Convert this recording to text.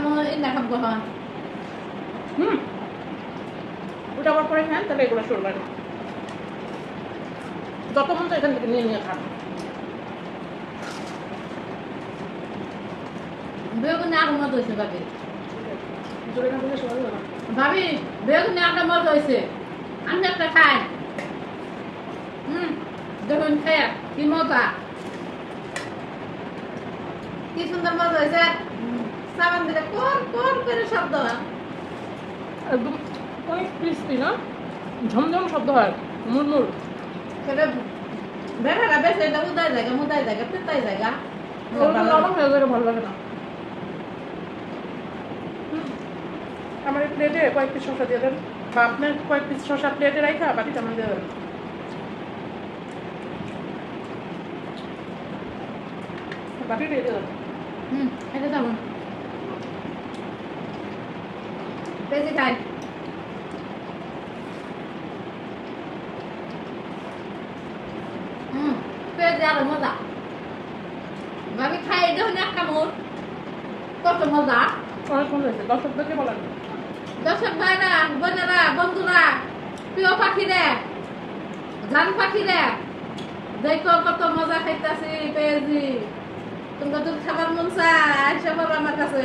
খাবো এই না খাবো হ্যাঁ ওটা আবার করে খান তাহলে এগুলো শুরু লাগে যত মন তো এখান থেকে নিয়ে নিয়ে খান বেগুনে আরো মজা হয়েছে ভাবি জোরে না বলে সবাই না ভাবি বেগুনে একটা মজা হয়েছে আমি একটা খাই দেখুন খেয়ে কি মজা কি সুন্দর মজা হয়েছে সাবান দিলে কোন কোন করে শব্দ হয় একদম অনেক ক্রিস্পি না ঝমঝম শব্দ হয় মুড়মুড় সেটা বেড়াটা বেশ এটা উদায় জায়গা পেতাই জায়গা নরম হয়ে যাবে ভালো লাগে না আমার এই প্লেটে কয়েক পিস শসা দিয়ে দেন বা আপনার কয়েক পিস শসা প্লেটে রাখা বাটিটা আমার দিয়ে দেবেন বাটিটা দিয়ে দেবেন এটা যাবো বেশি খাই পেঁয়াজ আরো মজা ভাবি খাই দেখুন একটা মোট কত মজা অনেক মজা হয়েছে দর্শকদেরকে বলেন দর্শক ভাইরা বোনেরা বন্ধুরা প্রিয় পাখিরে জান পাখিরে দেখো কত মজা খাইতেছি পেয়েছি তোমরা তো খাবার মন চায় আসে আমার কাছে